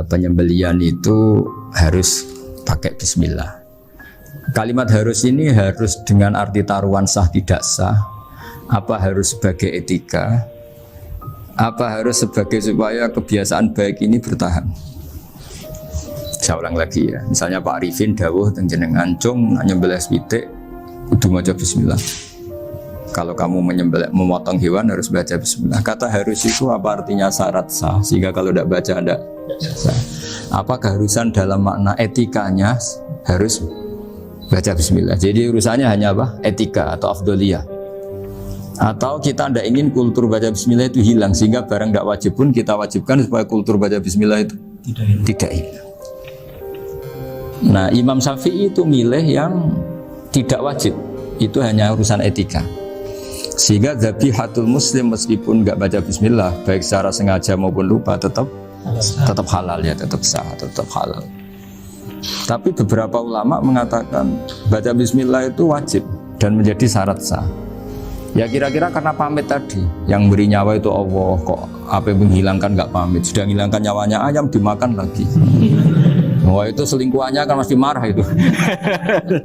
penyembelian itu harus pakai bismillah. Kalimat harus ini harus dengan arti taruhan sah tidak sah, apa harus sebagai etika, apa harus sebagai supaya kebiasaan baik ini bertahan. Saya ulang lagi ya, misalnya Pak Arifin dawuh teng jenengan cung nyembelih switik kudu maca bismillah. Kalau kamu memotong hewan harus baca bismillah. Kata harus itu apa artinya syarat sah, sehingga kalau tidak baca tidak sah. Apa keharusan dalam makna etikanya harus baca bismillah. Jadi urusannya hanya apa? Etika atau afdoliyah. Atau kita tidak ingin kultur baca bismillah itu hilang, sehingga barang tidak wajib pun kita wajibkan supaya kultur baca bismillah itu tidak hilang. Nah, Imam Syafi'i itu milih yang tidak wajib, itu hanya urusan etika. Sehingga dhabihatul muslim meskipun nggak baca bismillah, baik secara sengaja maupun lupa tetap halal ya, tetap sah, tetap halal. Tapi beberapa ulama mengatakan baca bismillah itu wajib dan menjadi syarat sah. Ya kira-kira karena pamit tadi, yang beri nyawa itu Allah, kok apa yang menghilangkan nggak pamit, sudah menghilangkan nyawanya ayam dimakan lagi. Wah itu selingkuhannya kan masih marah itu.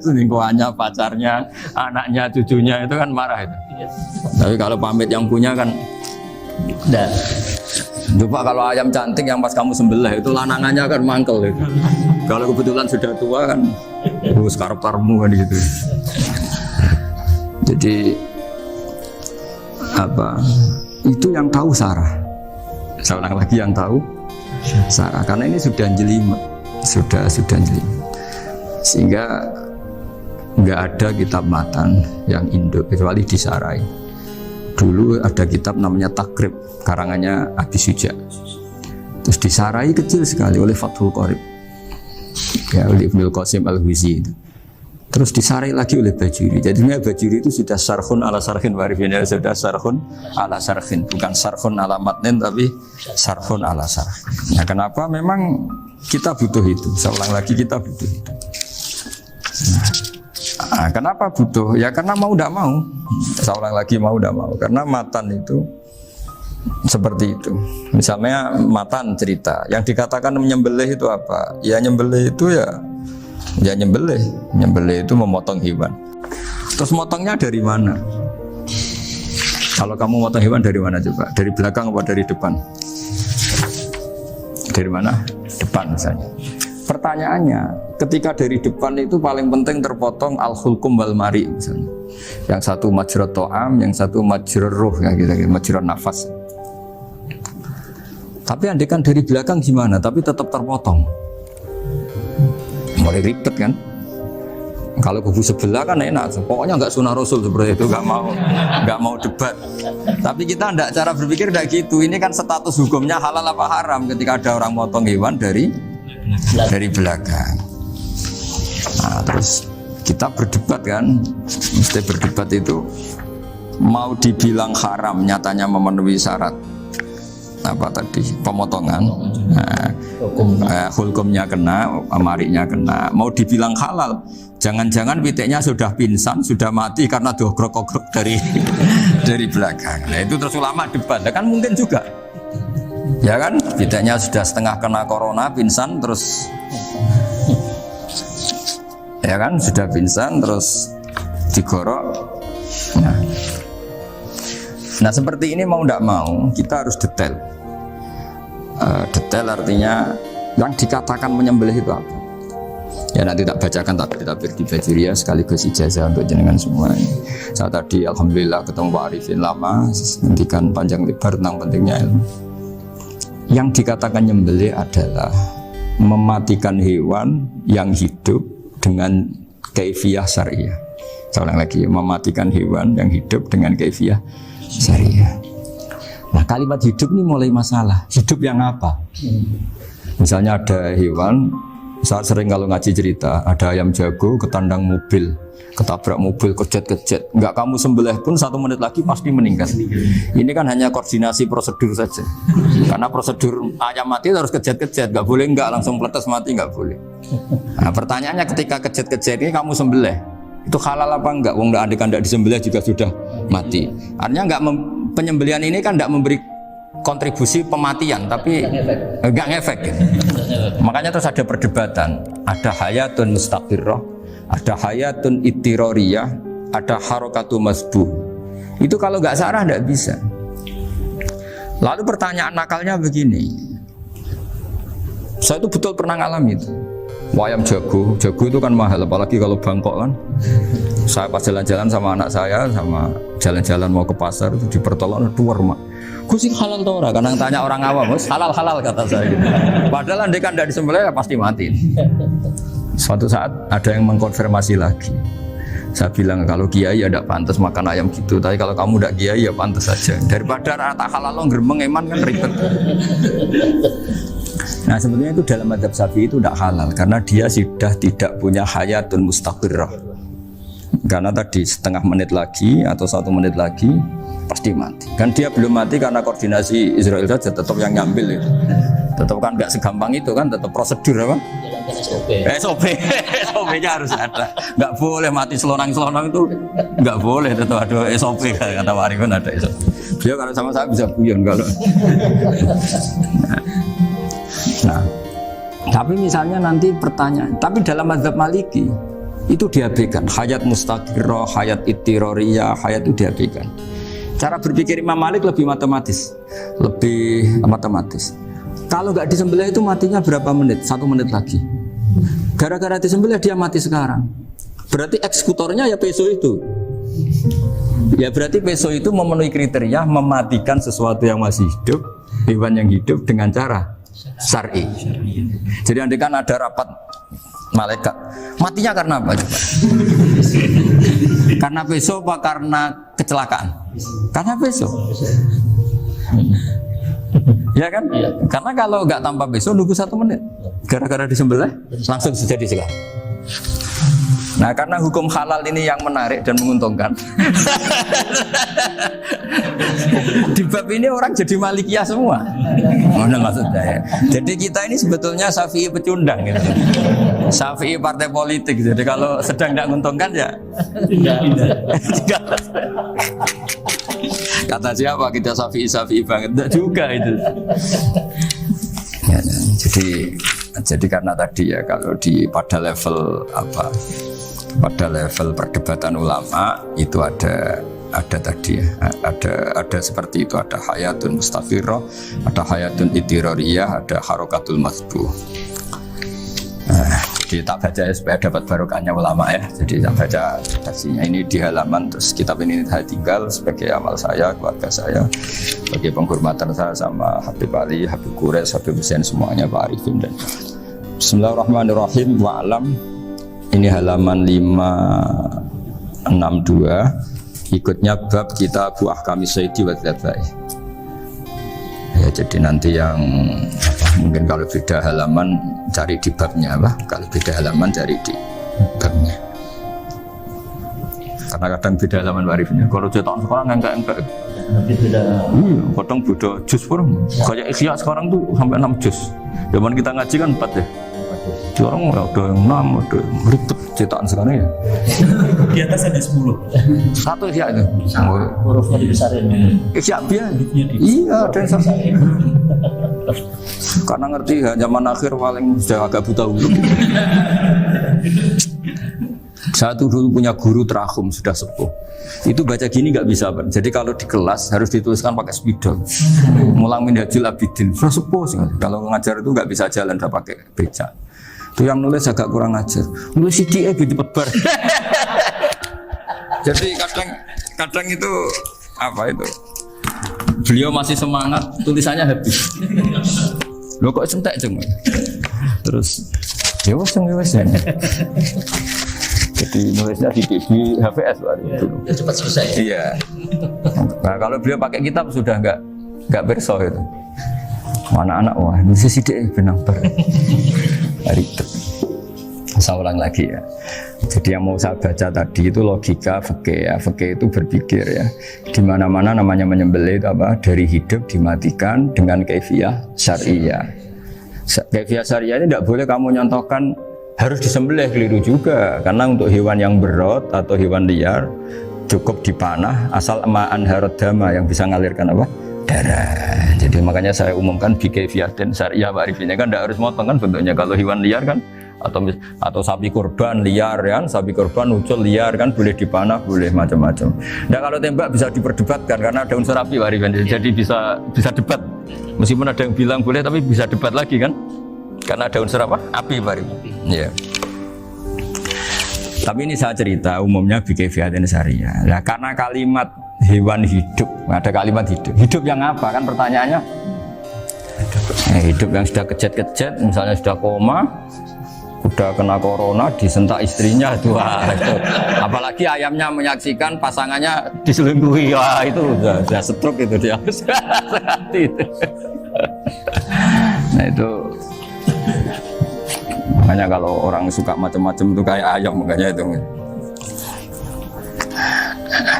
Selingkuhannya, pacarnya, anaknya, cucunya itu kan marah itu. Tapi kalau pamit yang punya kan enggak. Coba kalau ayam cantik yang pas kamu sembelih itu lanangannya kan mangkel itu. Kalau kebetulan sudah tua kan karep-karepmu kan gitu. Jadi apa? Itu yang tahu Sarah. Saya ulang lagi, yang tahu Sarah, karena ini sudah jelimet. Sudah jelimet. Sehingga nggak ada kitab matan yang Indo kecuali disarai. Dulu ada kitab namanya Takrib, karangannya Abi Suja. Terus disarai kecil sekali oleh Fathul Qorib, ya, oleh Ibnul Qasim Al-Huzi itu. Terus disarai lagi oleh Bajuri. Jadi Bajuri itu sudah sarhun ala sarhin warifin, sudah sarhun ala sarhin, bukan sarhun ala matnin tapi sarhun ala sarhin. Nah, kenapa memang kita butuh itu? Saya ulang lagi, kita butuh itu. Nah, kenapa butuh? Ya karena mau tidak mau. Saya ulang lagi, mau tidak mau. Karena matan itu seperti itu. Misalnya matan cerita, yang dikatakan menyembelih itu apa? Ya nyembelih itu ya nyembelih itu memotong hewan. Terus motongnya dari mana? Kalau kamu motong hewan dari mana coba? Dari belakang atau dari depan? Dari mana? Depan misalnya. Pertanyaannya, ketika dari depan itu paling penting terpotong al-hulkum wal mari misalnya. Yang satu majrur to'am, yang satu majrur ruh, ya gitu, majrur nafas. Tapi andekan dari belakang gimana? Tapi tetap terpotong. Mulai ribet kan? Kalau kubu sebelah kan enak, pokoknya nggak sunah Rasul seperti itu, nggak mau debat. Tapi kita enggak, cara berpikir enggak gitu. Ini kan status hukumnya halal apa haram ketika ada orang motong hewan dari belakang. Nah, terus kita berdebat kan, mesti berdebat itu mau dibilang haram, nyatanya memenuhi syarat apa tadi, pemotongan. Nah, hukumnya kena, amarinya kena. Mau dibilang halal, jangan-jangan pitiknya sudah pingsan, sudah mati karena dogrok-ogrok dari belakang. Nah itu terus ulama debat, kan mungkin juga. Ya kan, pitiknya sudah setengah kena corona, pingsan terus. Ya kan, sudah pingsan terus digorok. Nah seperti ini mau tidak mau kita harus detail. Detail artinya yang dikatakan menyembelih itu apa? Ya nanti tak bacakan, tapi kita beri di Bajiria sekaligus ijazah untuk jenengan semua. Saya tadi alhamdulillah ketemu Pak Arifin lama, ngendikan panjang lebar tentang pentingnya ilmu. Yang dikatakan menyembelih adalah mematikan hewan yang hidup dengan kaifiyah syariah. Saya ulang lagi, mematikan hewan yang hidup dengan kaifiyah syariah. Nah kalimat hidup ini mulai masalah. Hidup yang apa? Misalnya ada hewan, saya sering kalau ngaji cerita, ada ayam jago ketandang mobil, ketabrak mobil, kejet-kejet. Enggak kamu sembelih pun 1 menit lagi pasti meninggal. Ini kan hanya koordinasi prosedur saja. Karena prosedur ayam mati harus kejet-kejet, enggak boleh enggak langsung peletes mati, enggak boleh. Nah pertanyaannya ketika kejet-kejet ini kamu sembelih, itu halal apa enggak? Wong enggak disembelih juga sudah mati. Artinya enggak penyembelihan ini kan tidak memberi kontribusi pematian tapi enggak ngefek gitu. Makanya terus ada perdebatan, ada hayatun mustaqirrah, ada hayatun ittirariyah, ada harokatu masbuh. Itu kalau enggak sarah enggak bisa. Lalu pertanyaan nakalnya begini, saya itu betul pernah ngalami itu. Wayam jago itu kan mahal, apalagi kalau Bangkok kan. Saya pas jalan-jalan sama anak saya, sama jalan-jalan mau ke pasar itu di pertolongan duar mak. Gue sih halal tau ora, kadang tanya orang awam, halal kata saya gitu. Padahal andai kan dari disembelih ya pasti mati. Suatu saat ada yang mengkonfirmasi lagi. Saya bilang kalau kiai ya tidak pantas makan ayam gitu, tapi kalau kamu tidak kiai ya pantas saja. Daripada rata halal lo geremeng eman kan ribet. Nah sebetulnya itu dalam mazhab Syafi'i itu tidak halal karena dia sudah tidak punya hayatun mustaqirrah. Karena tadi setengah menit lagi atau 1 menit lagi pasti mati. Kan dia belum mati karena koordinasi Israel saja tetap yang ngambil itu. Tetap kan nggak segampang itu kan, tetap prosedur apa? SOP-nya harus ada. Nggak boleh mati selonang-selonang itu, nggak boleh, tetap ada SOP kata Pak Arifin ada SOP. Beliau kalau sama saya bisa guyon kalau. Nah, tapi misalnya nanti pertanyaan, tapi dalam mazhab Maliki itu diabaikan, hayat mustaqirrah, hayat ittirariyah, hayat itu diabaikan. Cara berpikir Imam Malik lebih matematis. Kalau nggak disembelih itu matinya berapa menit? 1 menit lagi. Gara-gara disembelih dia mati sekarang. Berarti eksekutornya ya peso itu. Ya berarti peso itu memenuhi kriteria mematikan sesuatu yang masih hidup, hewan yang hidup dengan cara syar'i. Jadi andai kan ada rapat malaikat, matinya karena apa? Karena peso apa karena kecelakaan? Karena peso. Ya kan? Ya. Karena kalau nggak tanpa peso nunggu 1 menit, gara-gara disembelih langsung jadi sekarang. Nah karena hukum halal ini yang menarik dan menguntungkan. Di bab ini orang jadi Malikiyah semua. Mana maksudnya ya? Jadi kita ini sebetulnya Syafi'i pecundang gitu. Syafi'i partai politik. Jadi kalau sedang tidak menguntungkan ya kata siapa kita Syafi'i banget? Tidak juga itu. Ya, jadi karena tadi ya kalau pada level apa? Pada level perdebatan ulama itu ada tadi ya, ada seperti itu, ada hayatun mustaqirrah, ada hayatun ittirariyah, ada harokatul masbuh. Jadi tak baca ya, supaya dapat barokahnya ulama ya. Jadi tak baca redaksinya ini di halaman, terus kitab ini saya tinggal sebagai amal saya, keluarga saya, sebagai penghormatan saya sama Habib Ali, Habib Qures, Habib Hussein semuanya, Pak Arifin dan Bismillahirrahmanirrahim. Wa'alam. Ini halaman 562, ikutnya bab kita buah kami Sayyidi wa Dzabai. Ya, jadi nanti yang mungkin kalau beda halaman cari di babnya kalau beda halaman cari di babnya. Karena kadang beda halaman warifnya. Kalau cetakan sekarang enggak. Kadang beda juz pun. Kayak Ikhya sekarang tuh sampai 6 juz. Zaman kita ngaji kan 4 ya. Orang ada yang 6, ada yang ribet cetakan sekarang ya. Di atas ada 10. Satu Ikhya itu. Hurufnya dibesarin. Ikhya biar. Iya, ada yang sama. Karena ngerti zaman akhir paling sudah agak buta huruf. Saya tuh dulu punya guru terakhum sudah sepuh. Itu baca gini nggak bisa, Pak. Jadi kalau di kelas harus dituliskan pakai spidol. Mulang Minhajul Abidin. Sudah sepuh sih. Kalau ngajar itu nggak bisa jalan, udah pakai beca. Itu yang nulis agak kurang ajar. Nulis sidik gitu cepet. Jadi kadang itu apa itu? Beliau masih semangat, tulisannya habis. Loh kok sentek ceng? Terus ya wes. Jadi nulisnya di HVS baru itu. Cepat selesai. Iya. Nah kalau beliau pakai kitab sudah nggak berso itu. Anak-anak wah nulis sidik benang ber. Ribet. Saya ulang lagi ya. Jadi yang mau saya baca tadi itu logika fikih ya. Fikih itu berpikir ya. Di mana-mana namanya menyembelih itu apa? Dari hidup dimatikan dengan kaifiyah syariah. Kaifiyah syariah ini tidak boleh kamu nyontohkan harus disembelih, keliru juga. Karena untuk hewan yang berat atau hewan liar cukup dipanah asal ma'an harodama yang bisa ngalirkan apa? darah. Jadi makanya saya umumkan bikaifiyatin syariah ma'rifiyah kan tidak harus motong kan bentuknya. Kalau hewan liar kan atau sapi kurban liar kan, sapi kurban ucul liar kan boleh dipanah, boleh macam-macam. Nah kalau tembak bisa diperdebatkan karena ada unsur api ma'rifiyah. Jadi bisa debat. Meskipun ada yang bilang boleh tapi bisa debat lagi kan. Karena ada unsur apa? Api ma'rifiyah. Ya. Tapi ini saya cerita umumnya bikaifiyatin syariah. Nah, karena kalimat hewan hidup, ada kalimat hidup. Hidup yang apa kan pertanyaannya? Hidup yang sudah kejet-kejet, misalnya sudah koma, udah kena corona, disentak istrinya itu. Apalagi ayamnya menyaksikan pasangannya diselingkuhi, wah itu udah stroke itu dia. Nah itu. Makanya kalau orang suka macam-macam itu kayak ayam makanya itu.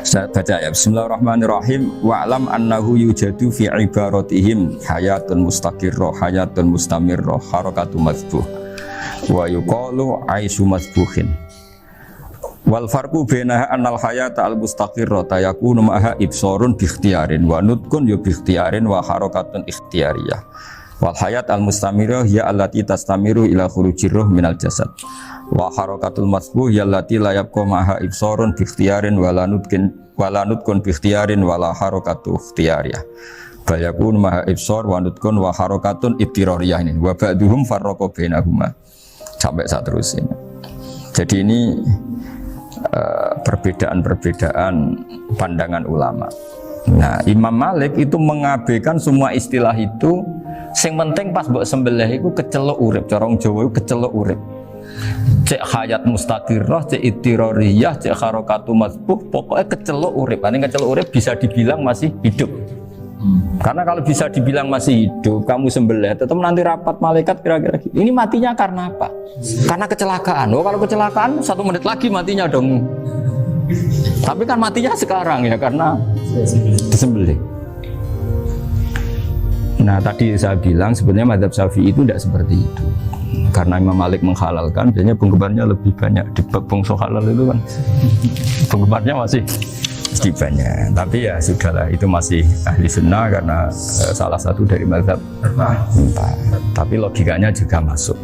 Saya baca ya. Bismillahirrahmanirrahim. Wa'lam annahu yujadu fi ibaratihim hayatun mustaqirrah, hayatun mustamirrah, harakatu mazbuh. Wa yuqalu aisyu mazbuhin. Wal farqu bainaha annal hayata al mustaqirrah yakunu ma'aha ibsarun bi ikhtiyarin wa nutqun bi ikhtiyarin wa harakatun ikhtiyariyah. Wal hayat al mustamirah ya allati tastamiru ila khurujir ruh minal jasad wa harakatul masbuh ya allati la yabqa maha ibsarun bi ikhtiyarin wala nutqun bi ikhtiyarin wala harakatu ikhtiyariyah bal yakun maha ibsar wa nutqun wa harakatun ibtirariyah ini wa ba'duhum farraqa bainahuma sampai saat terus ini. Jadi ini perbedaan-perbedaan pandangan ulama. Nah, Imam Malik itu mengabaikan semua istilah itu. Sing penting pas mbok sembelih iku kecelok urip, cara wong Jawa iku kecelok urip. Cek hayat mustaqirrah, cek ittirariyah, cek harakatu mazbuh, pokoknya kecelok urip. Ini kecelok urip bisa dibilang masih hidup. Karena kalau bisa dibilang masih hidup, kamu sembelih, tetap nanti rapat malaikat kira-kira gitu. Ini matinya karena apa? Karena kecelakaan. Oh, kalau kecelakaan 1 menit lagi matinya dong. Tapi kan matinya sekarang ya karena disembelih. Nah tadi saya bilang sebenarnya mazhab Syafi'i itu tidak seperti itu. Karena Imam Malik menghalalkan, biasanya penggemarnya lebih banyak di bangsa halal itu kan. Penggemarnya masih banyak. Tapi ya sudahlah, itu masih ahli sunnah karena salah satu dari mazhab. Tapi logikanya juga masuk.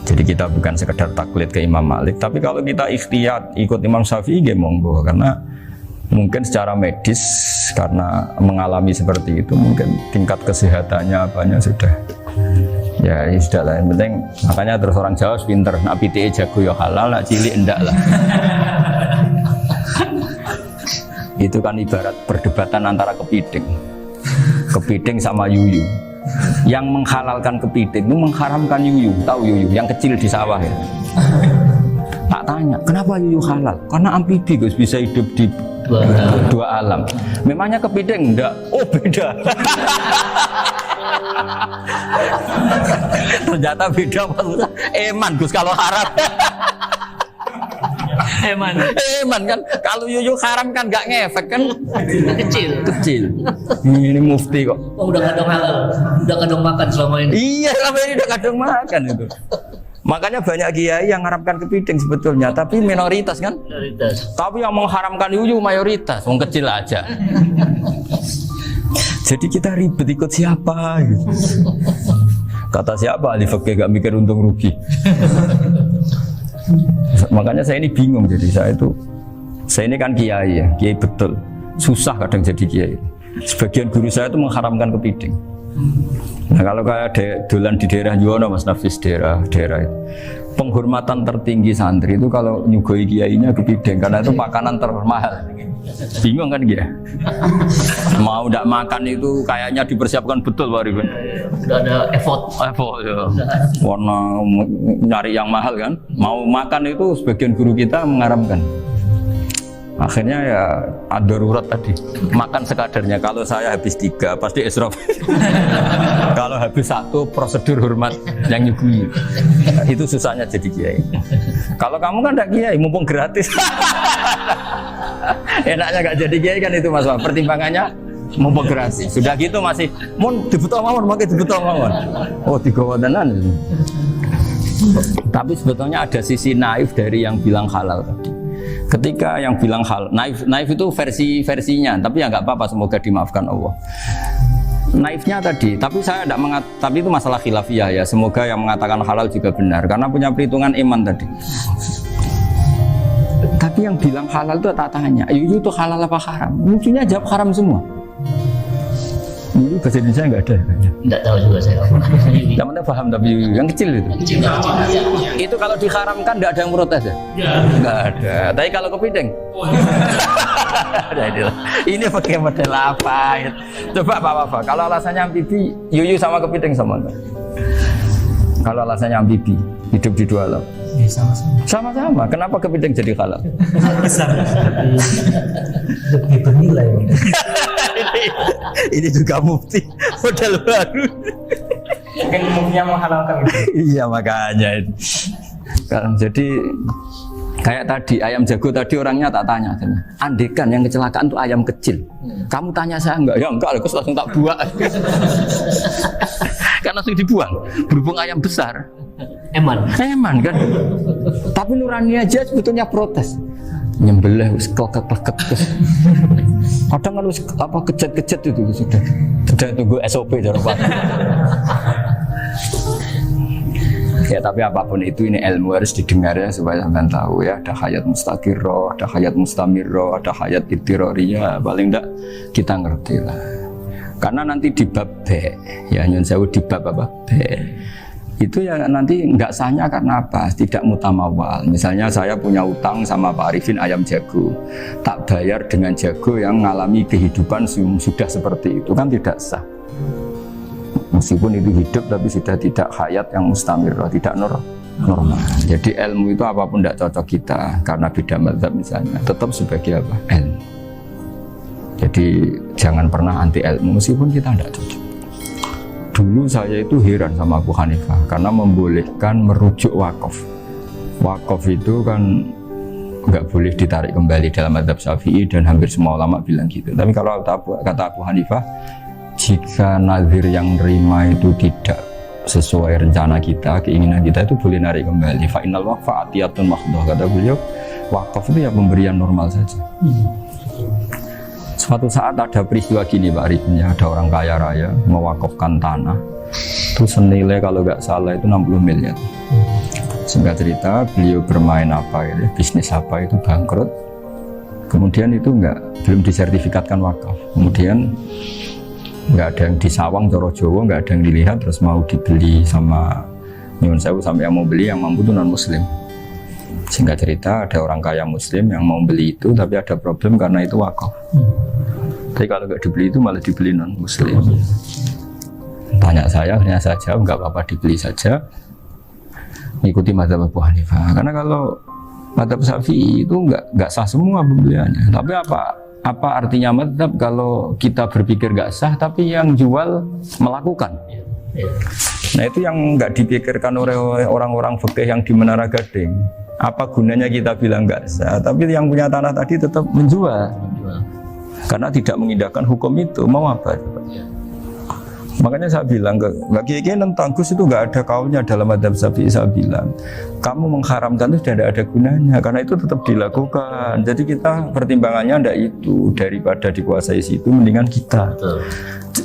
Jadi kita bukan sekedar taklid ke Imam Malik, tapi kalau kita ikhtiyat ikut Imam Syafi'i ya monggo, karena mungkin secara medis karena mengalami seperti itu mungkin tingkat kesehatannya apanya sudah ya sudah lah, yang penting makanya terus orang Jawa pinter, nak PTE jago ya halal, nak cilik enggak lah. Itu kan ibarat perdebatan antara kepiting sama yuyu. Yang menghalalkan kepiting itu mengharamkan yuyu, tahu yuyu yang kecil di sawah ya. Tak tanya, kenapa yuyu halal? Karena amfibi Gus, bisa hidup di dua alam. Memangnya kepiting enggak? Oh beda. Ternyata beda maksudnya. Eman Gus kalau haram. Eman kan kalau yuyu haram kan nggak ngefek kan, kecil. Ini mufti kok. Oh, udah kadang halal, udah kadang makan selama ini. Iya selama ini udah kadang makan itu. Makanya banyak kiai yang mengharamkan kepiting sebetulnya, tapi minoritas kan. Minoritas. Tapi yang mengharamkan yuyu mayoritas, wong kecil aja. Jadi kita ribet ikut siapa? Gitu. Kata siapa? Ahli fikih gak mikir untung rugi. Makanya saya ini bingung, jadi saya ini kan kiai ya, kiai betul, susah kadang jadi kiai. Sebagian guru saya itu mengharamkan kepiting. Nah kalau kayak dolan di daerah Yono Mas Nafis, daerah itu, penghormatan tertinggi santri itu kalau nyugoi kiainya kepiting, karena itu makanan termahal. Bingung kan dia? Mau tidak makan itu kayaknya dipersiapkan betul Pak Ribun. Udah ada effort ya. Warna nyari yang mahal kan. Mau makan itu sebagian guru kita mengharamkan. Akhirnya ya ada darurat tadi. Makan sekadarnya. Kalau saya habis 3 pasti israf. Kalau habis 1 prosedur hormat yang nyugui. Itu susahnya jadi kiai. Kalau kamu kan tidak kiai, mumpung gratis. Enaknya gak jadi kiai kan itu Mas. Pertimbangannya mumpung gratis. Sudah gitu masih mun dibutuh mawon, makai dibutuh mawon. Oh 3 wadanan. Tapi sebetulnya ada sisi naif dari yang bilang halal tadi. Ketika yang bilang hal naif itu versinya, tapi ya nggak apa-apa, semoga dimaafkan Allah. Naifnya tadi, tapi saya tidak tapi itu masalah khilafiyah ya. Semoga yang mengatakan halal juga benar, karena punya perhitungan iman tadi. Tapi yang bilang halal itu tak tanya, itu halal apa haram? Lucunya jawab haram semua. Dulu bahasa Indonesia nggak ada. Nggak tahu juga saya. Yang penting paham, tapi yang kecil itu. Itu kalau diharamkan nggak ada yang protes ya? Nggak ada. Tapi kalau kepiting, ini pakai model apa? Coba apa? Kalau alasannya amfibi, yuyu sama kepiting sama enggak? Kalau alasannya amfibi, hidup di dua alam. Sama-sama. Kenapa kepiting jadi halal? Besar, lebih bernilai. Ini juga mufti model baru. Mungkin umumnya menghalalkan itu. Iya makanya itu. Kan, jadi kayak tadi ayam jago tadi orangnya tak tanya, andekan yang kecelakaan itu ayam kecil, kamu tanya saya enggak? Ya enggak, aku langsung tak buang. Kan langsung dibuang. Berhubung ayam besar, Eman kan. Tapi nurani aja sebetulnya protes. Nyembelih wis kleket-kleket. Kadang kan wis apa kejet-kejet itu sudah tunggu SOP cara Pak. Ya tapi apapun itu ini ilmu harus didengar ya supaya sampean tahu ya, ada hayat mustaqirroh, ada hayat mustamirroh, ada hayat ittiroriyah, paling enggak kita ngerti lah. Karena nanti di bab B, ya nyun sewu di bab apa? B. Itu ya nanti nggak sahnya karena apa? Tidak mutamawal. Misalnya saya punya utang sama Pak Arifin ayam jago, tak bayar dengan jago yang mengalami kehidupan sudah seperti itu, kan tidak sah. Meskipun itu hidup tapi sudah tidak hayat yang mustamirah, tidak normal. Jadi ilmu itu apapun tidak cocok kita karena beda mazhab misalnya, tetap sebagai apa? Ilmu. Jadi jangan pernah anti ilmu meskipun kita tidak cocok. Dulu saya itu heran sama Abu Hanifah karena membolehkan merujuk wakaf. Wakaf itu kan nggak boleh ditarik kembali dalam mazhab Syafi'i dan hampir semua ulama bilang gitu. Tapi kalau kata Abu Hanifah, jika nazir yang nerima itu tidak sesuai rencana kita, keinginan kita, itu boleh narik kembali. Fa innal waqfa atiyatun mahdhah, kata beliau. Wakaf itu ya pemberian normal saja. Suatu saat ada peristiwa gini Pak Arifin, ada orang kaya raya mewakafkan tanah itu senilai kalau nggak salah itu 60 miliar. Singkat cerita beliau bermain apa gitu, bisnis apa itu bangkrut, kemudian itu belum disertifikatkan wakaf, kemudian nggak ada yang disawang Coro Jowo, nggak ada yang dilihat, terus mau dibeli sama nyuwun sewu sampai yang mau beli yang mampu itu non muslim. Singkat cerita ada orang kaya muslim yang mau beli itu tapi ada problem karena itu wakaf. Tapi kalau nggak dibeli itu malah dibeli non muslim. Tanya saya, akhirnya saya jawab nggak apa-apa dibeli saja, ikuti mazhab Abu Hanifah. Karena kalau mazhab Syafi'i itu nggak sah semua pembeliannya. Tapi apa artinya mazhab kalau kita berpikir nggak sah tapi yang jual melakukan? Nah itu yang nggak dipikirkan oleh orang-orang fikih yang di Menara Gading. Apa gunanya kita bilang nggak sah, tapi yang punya tanah tadi tetap menjual karena tidak mengindahkan hukum itu, mau apa? Makanya saya bilang bagi tentang Gus itu nggak ada kaulnya dalam mazhab Syafi'i. Saya bilang kamu mengharamkan itu tidak ada gunanya karena itu tetap dilakukan. Jadi kita pertimbangannya ndak itu, daripada dikuasai situ mendingan kita.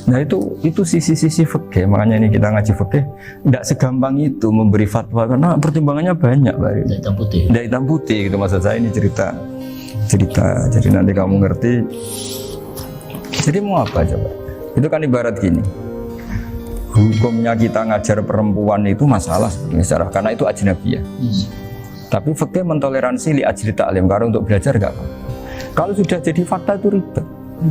Nah itu sisi-sisi fikih. Makanya ini kita ngaji fikih ndak segampang itu memberi fatwa karena pertimbangannya banyak Pak. Ndak hitam putih gitu maksud saya, ini cerita. Jadi nanti kamu ngerti. Jadi mau apa coba? Itu kan ibarat gini. Hukumnya kita ngajar perempuan itu masalah sebetulnya karena itu ajnabiyah. Tapi fikih mentoleransi li ajri ta'lim, karena untuk belajar enggak apa. Kalau sudah jadi fakta itu ribet.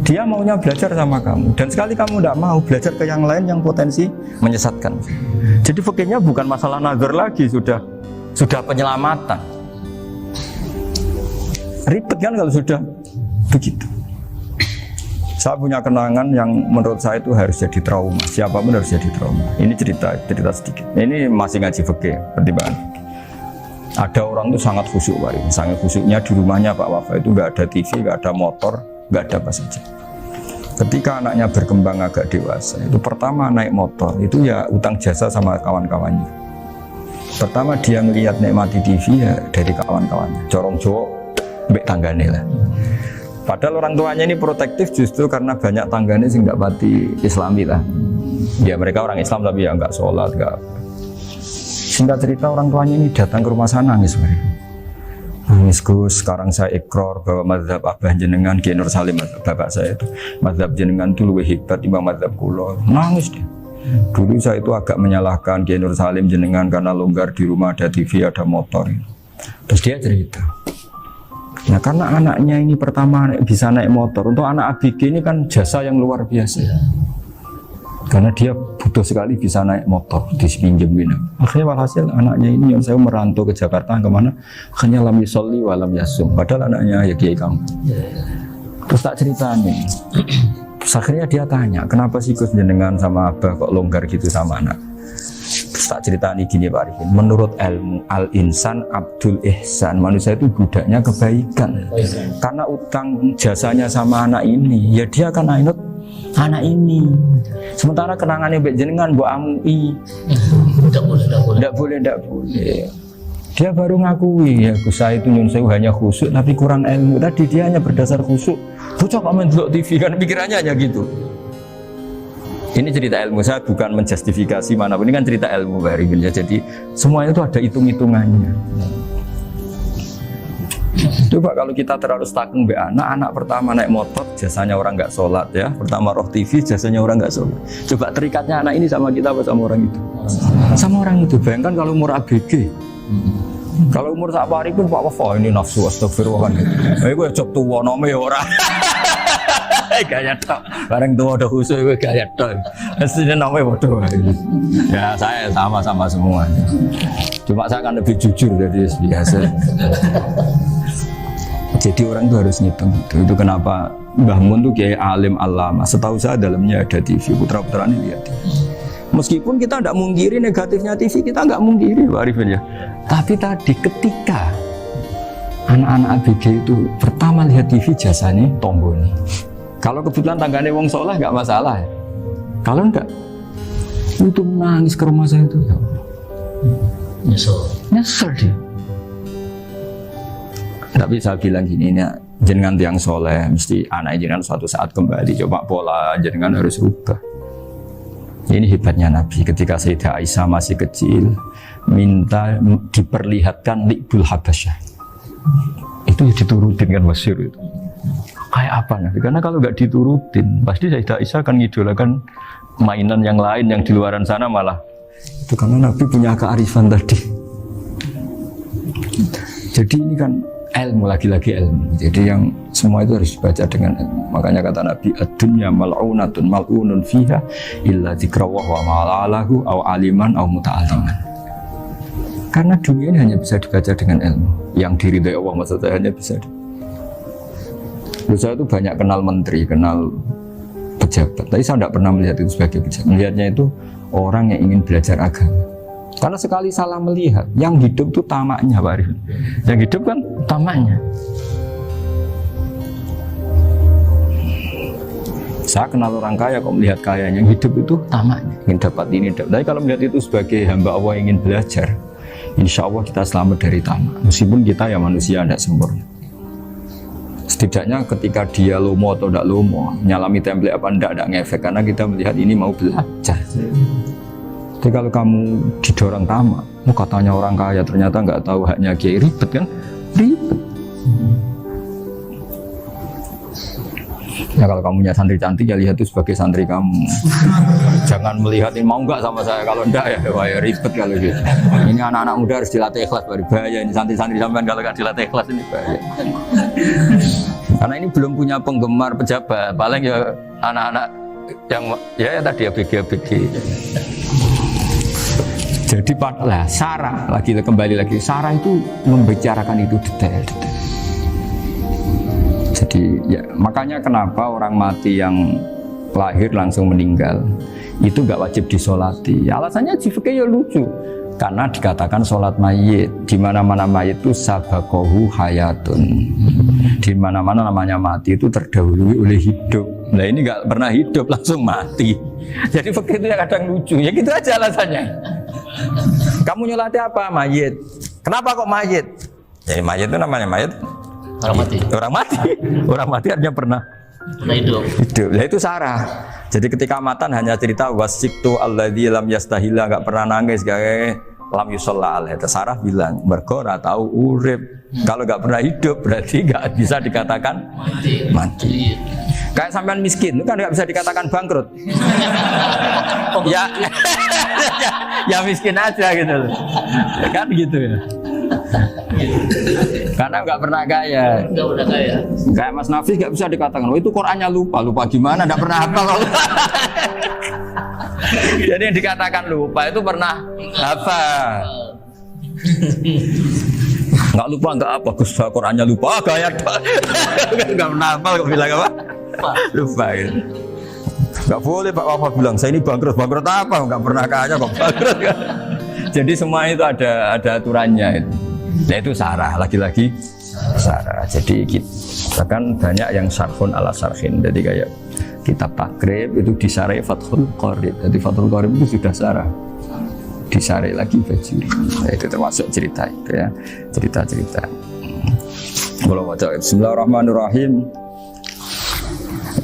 Dia maunya belajar sama kamu dan sekali kamu enggak mau belajar ke yang lain yang potensi menyesatkan. Jadi fikihnya bukan masalah nazar lagi, sudah penyelamatan. Ribet kan kalau sudah begitu. Saya punya kenangan yang menurut saya itu harus jadi trauma. Siapapun harus jadi trauma. Ini cerita sedikit. Ini masih ngaji fikih, pertimbangan. Ada orang itu sangat khusyuk, Pak. Sangat khusyuknya di rumahnya Pak Wafa itu nggak ada TV, nggak ada motor, nggak ada apa saja. Ketika anaknya berkembang agak dewasa, itu pertama naik motor, itu ya utang jasa sama kawan-kawannya. Pertama dia melihat nikmati TV ya dari kawan-kawannya. Corong Jowo mbek tanggane lah. Padahal orang tuanya ini protektif justru karena banyak tanggane sing nggak pati Islami lah. Ya mereka orang Islam tapi ya nggak sholat, nggak. Singkat cerita orang tuanya ini datang ke rumah sana nangis mereka. Nangis Gus, sekarang saya ikrar bahwa mazhab abah jenengan Kiai Nur Salim, bapak saya itu mazhab jenengan itu lebih hebat timbang mazhab kula. Nangis dia. Dulu saya itu agak menyalahkan Kiai Nur Salim jenengan karena longgar di rumah ada TV, ada motor. Terus dia cerita. Nah karena anaknya ini pertama bisa naik motor, untuk anak ABG ini kan jasa yang luar biasa. Karena dia butuh sekali bisa naik motor dipinjemin. Akhirnya walhasil anaknya ini yang saya merantau ke Jakarta kemana? Akhirnya lam yusolli wa lam yasum. Padahal anaknya ya kiai kamu. Terus tak ceritanya. Terus akhirnya dia tanya, kenapa sih Gus jenengan sama abah kok longgar gitu sama anak? Terus tak ceritanya gini Pak Arifin. Menurut ilmu al-insan abdul ihsan, manusia itu budaknya kebaikan. Karena utang jasanya sama anak ini, ya dia akan ainut anak ini. Sementara kenangannya mbak jenengan mbok amui. Tidak boleh. Dia baru ngakui ya Gus saya itu nyun sewu hanya khusyuk tapi kurang ilmu. Tadi dia hanya berdasar khusyuk. Bocah kok main delok TV kan pikirannya hanya gitu. Ini cerita ilmu, saya bukan menjustifikasi manapun, ini kan cerita ilmu Pak Arifin ya. Jadi semuanya itu ada hitung-hitungannya. Coba kalau kita terlalu stakung be anak pertama naik motor jasanya orang nggak sholat ya, pertama roh TV jasanya orang nggak sholat. Coba terikatnya anak ini sama kita apa sama orang itu? Sama orang itu. Bayangkan kalau umur ABG, kalau umur sak pari pun Pak Wafa ini nafsu astagfirullah kan. Gue cok tua nome orang. Gaya tok, bareng tua udah khusus gue gaya tok. Mestinya namanya bodoh. Ya saya sama semua. Cuma saya kan lebih jujur dari biasa. Jadi orang itu harus ngitung itu kenapa Mbah Mun tuh kayak alim alama. Setahu saya dalamnya ada TV, putra-putra ini lihat. Meskipun kita tidak mungkiri negatifnya TV, kita nggak mungkiri Pak Arifin ya. Tapi tadi ketika anak-anak ABG itu pertama lihat TV jasanya tombol nih. Kalau kebetulan tanggane wong soleh nggak masalah ya. Kalau enggak, itu nangis ke rumah saya itu. Nyesel dia. Tapi saya bilang gini, jenengan tiang soleh, mesti anak jenengan suatu saat kembali. Coba pola jenengan harus rubah. Ini hebatnya Nabi. Ketika Sayyidah Aisyah masih kecil, minta diperlihatkan Li'bul Habasyah. Itu diturutin kan masyhur itu. Kayak apa Nabi? Karena kalau nggak diturutin, pasti Sayyidah Aisyah akan ngidolakan mainan yang lain yang di luaran sana malah. Itu karena Nabi punya kearifan tadi. Jadi ini kan ilmu, lagi-lagi ilmu. Jadi yang semua itu harus dibaca dengan ilmu. Makanya kata Nabi, ad-dunya mal'unatun mal'unun fiha illa dzikrawah wa ma'alahu aw aliman aw muta'aliman. Karena dunia ini hanya bisa dibaca dengan ilmu. Yang diridhai Allah maksudnya hanya bisa. Saya itu banyak kenal menteri, kenal pejabat. Tapi saya tidak pernah melihat itu sebagai pejabat. Melihatnya itu orang yang ingin belajar agama. Karena sekali salah melihat, yang hidup itu tamaknya Pak Arifin. Yang hidup kan tamaknya. Saya kenal orang kaya kok melihat kayanya, yang hidup itu tamaknya, ingin dapat ini. Tapi kalau melihat itu sebagai hamba Allah yang ingin belajar, insya Allah kita selamat dari tamak. Meskipun kita ya manusia tidak sempurna. Setidaknya ketika dia lomo atau tidak lomo, nyalami template apa tidak ngefek, karena kita melihat ini mau belajar. Jadi kalau kamu didorong tamak, katanya orang kaya ternyata nggak tahu haknya kiai, ribet kan? Ribet. Ya kalau kamu punya santri cantik ya lihat itu sebagai santri kamu. Jangan melihat ini mau nggak sama saya, kalau enggak ya wah ya ribet kalau gitu. Ini anak-anak muda harus dilatih ikhlas, baru bahaya ini santri-santri sampean kalau nggak dilatih ikhlas ini bahaya. Karena ini belum punya penggemar pejabat, paling ya anak-anak yang ya tadi ABG. Jadi padahal Sarah kembali lagi Sarah itu membicarakan itu detail-detail. Jadi ya makanya kenapa orang mati yang lahir langsung meninggal itu nggak wajib disolati. Alasannya fikih ya lucu. Karena dikatakan sholat mayit, di mana-mana mayit itu sabakohu hayatun. Di mana-mana namanya mati itu terdahului oleh hidup. Nah ini nggak pernah hidup langsung mati. Jadi fikih itu kadang lucu. Ya gitu aja alasannya. Kamu nyolati apa? Mayit. Kenapa kok mayit? Jadi mayit itu namanya mayit Orang mati. Orang mati artinya pernah Hidup. hidup. Nah itu sarah. Jadi ketika matan hanya cerita wasiktu alladzi lam yastahila, enggak pernah nangis, kayak lam yusalla alaihi. Sarah bilang mergo ora tahu urip. Kalau enggak pernah hidup berarti enggak bisa dikatakan mati. Kayak sampean miskin itu kan enggak bisa dikatakan bangkrut. Ya, ya miskin aja gitu loh. Kan gitu ya. Karena nggak pernah kaya. Enggak udah kaya. Kayak Mas Nafis nggak bisa dikatakan, oh itu Qurannya lupa gimana? Nggak pernah hafal. Jadi yang dikatakan lupa itu pernah hafal. Nggak lupa nggak apa, Gus Qurannya lupa, gaya nggak pernah hafal, kok bilang apa? Lupa gitu. Nggak boleh Pak Wafa bilang, saya ini bangkrut apa? Nggak pernah kaya kok bangkrut. Jadi semua itu ada aturannya itu. Nah itu sarah, lagi-lagi sarah. Jadi kita kan banyak yang sarhun ala sarhin. Jadi kayak kitab takrib itu disarai Fathul Qorib. Jadi Fathul Qorib itu sudah sarah. Disarai lagi Bajuri. Nah, itu termasuk cerita itu ya. Cerita-cerita. Kalau baca Bismillahirrahmanirrahim.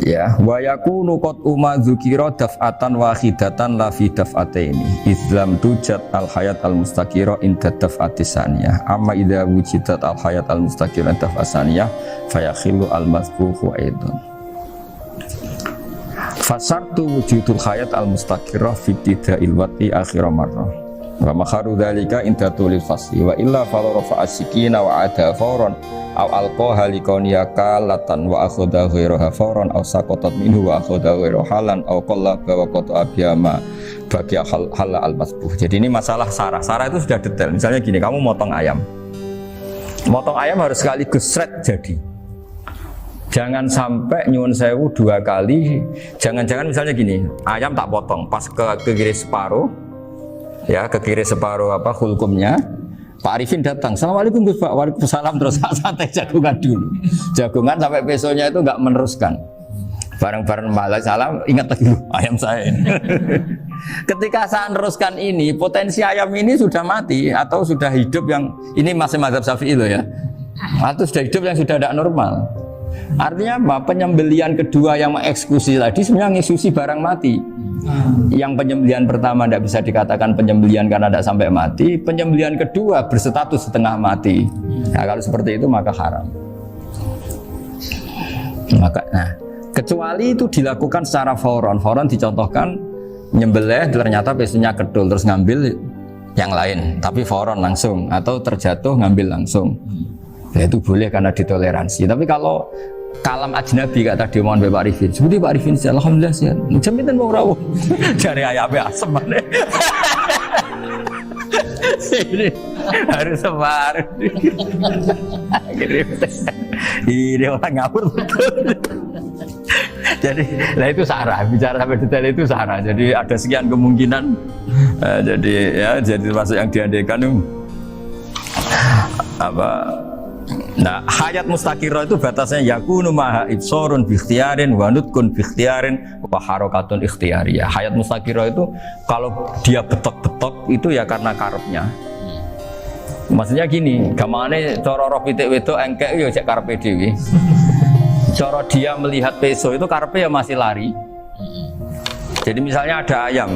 Ya, wa yakunu qad dzukira daf'atan wahidatan la fi daf'ataini idlam tujad al hayat al mustaqira inda daf'ati saniyah amma idza wujidat al hayat al mustaqira daf'at saniyah fayakhilu al mazkuhu aidan fasartu wujudul hayat al mustaqira fi ibtida'il wati akhir marrah wa makharu dzalika inda tulil fasli wa illa fala rafa'a sikina wa ada fawran aw alqaha liqawniyaka latan wa akhadha ghairaha fawran aw saqatat minhu wa akhadha ghairaha halan aw qallaba wa qata'a biyama bagi hal al-masbuh. Jadi ini masalah sarah. Sarah itu sudah detail. Misalnya gini, kamu motong ayam. Motong ayam harus sekaligus shred jadi. Jangan sampai nyuwun sewu 2 kali. Jangan-jangan misalnya gini, ayam tak potong pas ke kiri separuh. Ya, ke kiri separuh apa hulkumnya. Pak Arifin datang, Assalamualaikum Gus Pak, waalaikumsalam, terus santai jagungan dulu. Jagungan sampai besoknya itu nggak meneruskan. Bareng-bareng malah salam, ingat lagi ayam saya ini. Ketika saya meneruskan ini, potensi ayam ini sudah mati atau sudah hidup yang ini masih mazhab Syafi'i loh ya. Atau sudah hidup yang sudah tidak normal. Artinya apa? Penyembelian kedua yang mengeksekusi tadi sebenarnya mengeksekusi barang mati. Yang penyembelian pertama tidak bisa dikatakan penyembelian karena tidak sampai mati. Penyembelian kedua berstatus setengah mati. Nah, kalau seperti itu maka haram. Nah, kecuali itu dilakukan secara fauron. Fauron dicontohkan nyembelih ternyata pesunya kedul terus ngambil yang lain, tapi fauron langsung atau terjatuh ngambil langsung. Ya, itu boleh karena ditoleransi. Tapi kalau kalam ajnabi kata tadi mohon Pak Arifin, seperti Pak Arifin alhamdulillah sih. Jaminan mau rawuh dari ayamnya asem mana? Ini harus sebar. Ini orang ngawur betul. Jadi, lah itu sarah. Bicara sampai detail itu sarah. Jadi ada sekian kemungkinan. Jadi ya, jadi termasuk yang diandaikan apa? Nah, hayat mustaqirah itu batasnya yakunu maha ibsorun bi ikhtiyarin wa nutkun bi ikhtiyarin wa harakatun ikhtiyariyah. Hayat mustaqirah itu kalau dia betok-betok itu ya karena karepnya. Maksudnya gini, gamane cara roh pitik wedok engkek ya cek karepe dhewe. Cara dia melihat peso itu karepe ya masih lari. Jadi misalnya ada ayam.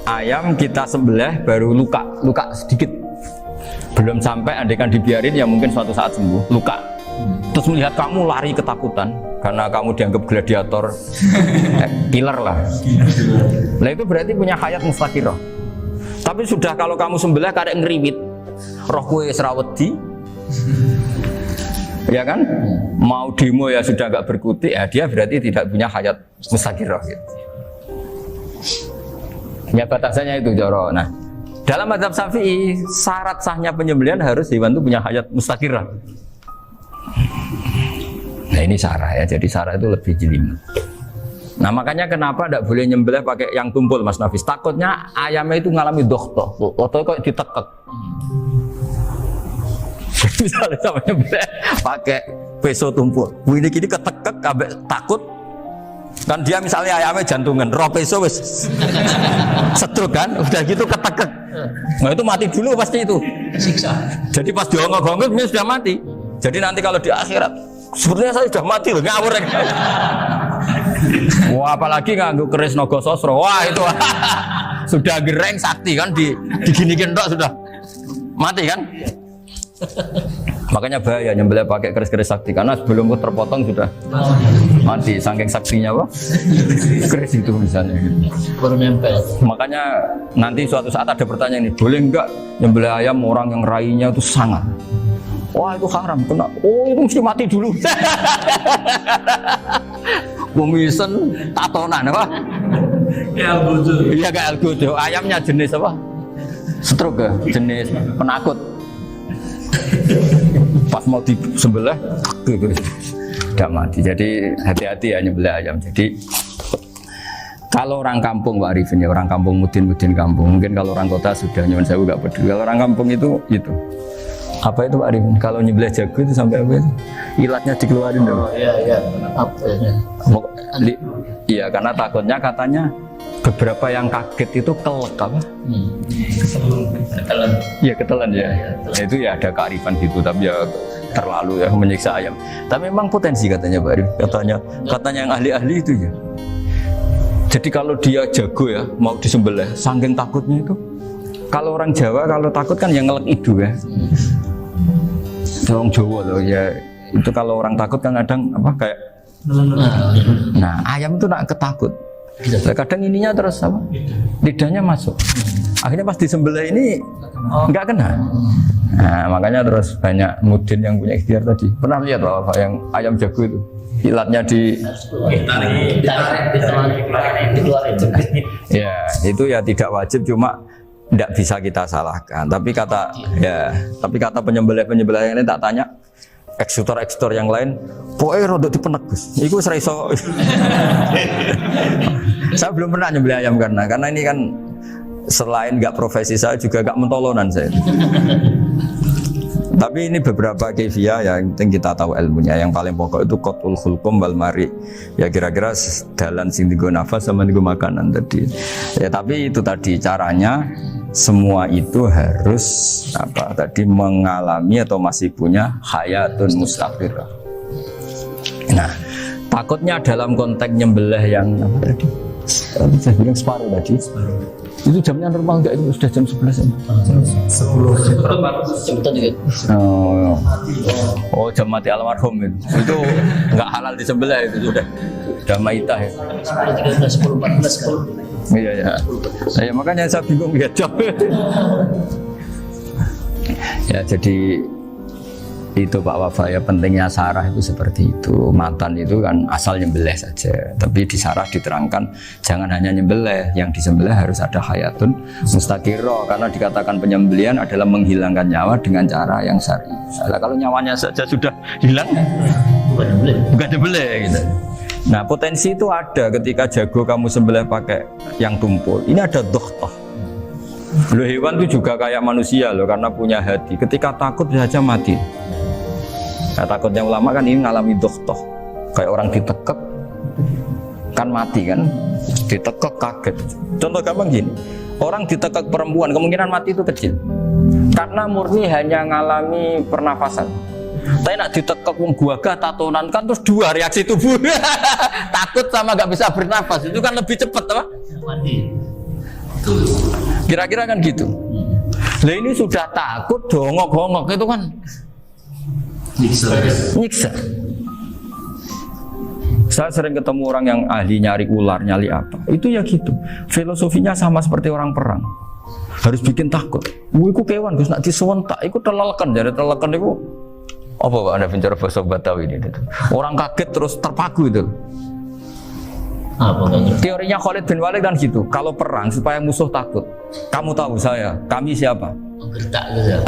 Ayam kita sembelih baru luka sedikit. Belum sampai andaikan dibiarin ya mungkin suatu saat sembuh, luka. Terus melihat kamu lari ketakutan karena kamu dianggap gladiator, killer lah. Nah itu berarti punya hayat mustaqirah. Tapi sudah kalau kamu sembelih karek ngeriwit, roh kue serawedi, ya kan? Mau demo ya sudah nggak berkutik, ya dia berarti tidak punya hayat mustaqirah. Gitu. Ya batasannya itu Joro. Nah. Dalam mazhab Syafi'i, syarat sahnya penyembelihan harus hewan itu punya hayat mustaqirah. Nah ini sarah ya, jadi sarah itu lebih jelimet. Nah makanya kenapa tidak boleh nyembelih pakai yang tumpul Mas Nafis? Takutnya ayamnya itu ngalami dokhtoh, atau kok ditekek. Misalnya sama nyembelih pakai peso tumpul, ini kini ketekek, takut. Kan dia misalnya ayamnya jantungan, roh peso wis setruk kan, udah gitu ketekek. Nah itu mati dulu pasti itu. Siksa. Jadi pas diongok-ongok dia sudah mati. Jadi nanti kalau di akhirat, sebenarnya saya sudah mati loh, ngawur ya. Wah, apalagi nganggo keris naga sosro. Wah, itu sudah gereng sakti kan diginikin tok sudah mati kan? Makanya bahaya nyembelih pakai keris-keris sakti karena sebelum terpotong sudah mati saking saktinya apa? Keris itu misalnya gitu. Baru nempel. Makanya nanti suatu saat ada pertanyaan ini, boleh enggak nyembelih ayam orang yang rainya itu sangat? Wah, itu haram, kena. Oh, itu mesti mati dulu. Kumisen tatonan apa? Ya algojo. Iya kayak algojo. Ayamnya jenis apa? Stroke ya? Jenis penakut. Pas mau disembelih, udah mati. Jadi hati-hati ya nyembelih ayam. Jadi kalau orang kampung Pak Arifin ya, orang kampung mudin kampung. Mungkin kalau orang kota sudah nyuwun sewu nggak peduli. Kalau orang kampung itu apa itu Pak Arifin? Kalau nyembelih jago itu sampai apa itu? Ilatnya dikeluarin dong. Oh iya. Apa ya? Iya, karena takutnya katanya beberapa yang kaget itu kelek apa? Ketelan. Iya ketelan ya. Itu ya ada kearifan gitu, tapi ya terlalu ya menyiksa ayam. Tapi memang potensi katanya Pak Arif. Katanya yang ahli-ahli itu ya. Jadi kalau dia jago ya mau disembelih, saking takutnya itu. Kalau orang Jawa kalau takut kan yang ngelek idu ya. Orang Jawa loh ya. Itu kalau orang takut kan kadang apa kayak. Nah ayam itu nak ketakut. Kadang ininya terus apa? Lidahnya masuk. Akhirnya pas disembelih ini nggak kena. Nah makanya terus banyak mudin yang punya ikhtiar tadi. Pernah lihat Bapak yang ayam jago itu? Ilatnya ditarik, dikeluarin. Ya itu ya tidak wajib, cuma tidak bisa kita salahkan. Tapi kata penyembelih yang ini tak tanya. Eksekutor yang lain, pokoknya rodok dipenek Gus. Iku wis ra iso. Saya belum pernah nyembelih ayam karena ini kan selain nggak profesi saya juga nggak mentolonan saya. Tapi ini beberapa kefiah yang penting kita tahu ilmunya. Yang paling pokok itu qatul khulqum wal mari. Ya kira-kira dalan sing digo nafas sama digo makanan tadi. Ya tapi itu tadi caranya. Semua itu harus mengalami atau masih punya hayatun mustaqirah. Nah, takutnya dalam konteks nyembelih yang apa tadi? Saya bilang separuh tadi. Itu jamnya normal enggak? Itu sudah jam 11 ya? 10. Cepetan juga. Oh, jam mati almarhum itu. Itu enggak halal disembelih itu sudah maitah ya. 10, 13, 10, 14 kan. Iya ya. Saya makanya saya bingung lihat jam. Ya jadi itu Pak Wafa ya, pentingnya sarah itu seperti itu. Mantan itu kan asal nyembelih saja, tapi di sarah diterangkan jangan hanya nyembelih, yang disembelih harus ada hayatun mustaqirah, karena dikatakan penyembelihan adalah menghilangkan nyawa dengan cara yang syar'i. Kalau nyawanya saja sudah hilang, bukan nyembelih gitu. Nah potensi itu ada ketika jago kamu sembelih pakai yang tumpul. Ini ada dohtoh. Loh, hewan itu juga kayak manusia loh, karena punya hati. Ketika takut bisa saja mati. Nah takutnya ulama kan ini ngalami dohtoh. Kayak orang ditekek kan mati kan. Ditekek kaget. Contoh gampang gini. Orang ditekek perempuan kemungkinan mati itu kecil. Karena murni hanya ngalami pernafasan. Tapi nak ditekek gua tatonan kan terus dua reaksi tubuh. Takut sama gak bisa bernafas itu kan lebih cepat apa? Mati. Kira-kira kan gitu. Nah ini sudah takut dongok-dongok itu kan nyiksa. Saya sering ketemu orang yang ahli nyari ular, nyari apa. Itu ya gitu. Filosofinya sama seperti orang perang. Harus bikin takut. Iku kewan Gus nak disuwentak, iku telelekan, jadi telelekan iku apa Pak Anda bicara bahasa Batawi ini? Orang kaget terus terpaku itu. Teorinya Khalid bin Walid kan gitu. Kalau perang supaya musuh takut. Kamu tahu kami siapa?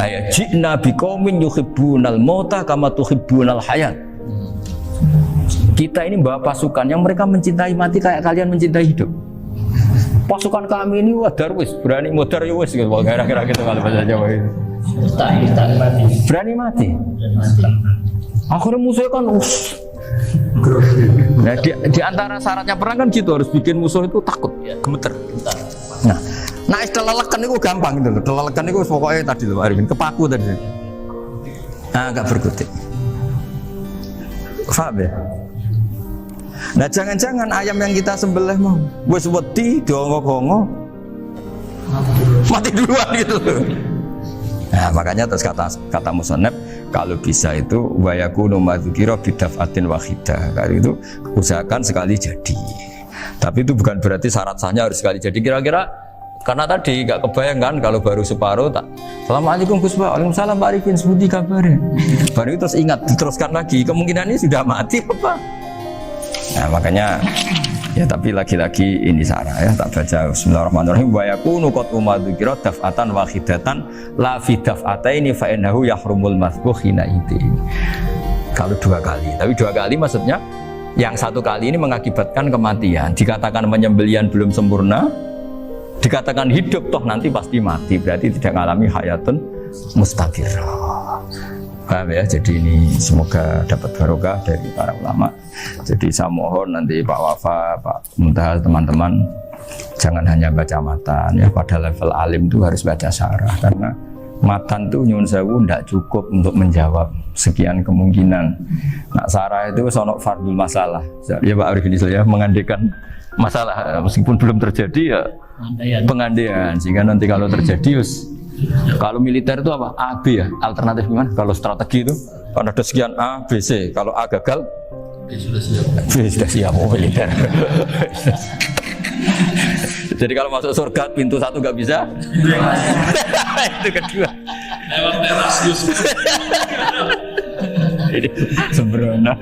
Ayat jina biqaumin yuhibbunal mauta kama tuhibbunal hayat. Kita ini bawa pasukan yang mereka mencintai mati kayak kalian mencintai hidup. Pasukan kami ini wadarwis, berani modar ya wis gitu. Kira-kira gitu kalau bahasa Jawa itu. Berani mati. Akhirnya musuhnya kan nah, di antara syaratnya perang kan gitu, harus bikin musuh itu takut, gemeter. Nah istilah lelekan itu gampang gitu loh. Lelekan itu pokoknya tadi loh Arifin, kepaku tadi. Nah agak berkutik. Paham ya? Nah jangan-jangan ayam yang kita sembelih mau wis wedi diongo-ongo mati duluan gitu. Nah makanya terus kata musannaf kalau bisa itu wa yakunu madzukira bidafatin wahidah. Kalau itu usahakan sekali jadi. Tapi itu bukan berarti syarat sahnya harus sekali jadi. Kira-kira karena tadi gak kebayang kan kalau baru separuh tak Assalamualaikum Gus Pak, waalaikumsalam Pak Arifin, sebuti kabarnya. Baru itu terus ingat diteruskan lagi, kemungkinan ini sudah mati apa? Nah makanya ya tapi lagi-lagi ini sarah ya tak baca Bismillahirrahmanirrahim wa yakunu qad umadzukira daf'atan wahidatan la fi daf'ataini fa innahu yahrumul madhbuh hina idin. Kalau 2 kali, tapi 2 kali maksudnya yang 1 kali ini mengakibatkan kematian. Dikatakan penyembelian belum sempurna, dikatakan hidup toh nanti pasti mati, berarti tidak mengalami hayatun mustaqirrah. Paham ya? Jadi ini semoga dapat barokah dari para ulama. Jadi saya mohon nanti Pak Wafa, Pak Muntaha, teman-teman jangan hanya baca matan ya, pada level alim itu harus baca syarah karena matan itu nyuwun sewu tidak cukup untuk menjawab sekian kemungkinan. Nah syarah itu sonok fardul masalah. Ya Pak Arifin ya mengandekan masalah meskipun belum terjadi ya pengandaian sehingga nanti kalau terjadi kalau militer itu apa? A, B ya? Alternatif gimana? Kalau strategi itu kan ada sekian A, B, C. Kalau A gagal, B sudah siap. B sudah siap, oh militer. Jadi kalau masuk surga pintu 1 nggak bisa, itu kedua. Lewat teras Yusuf. Ini sembrono.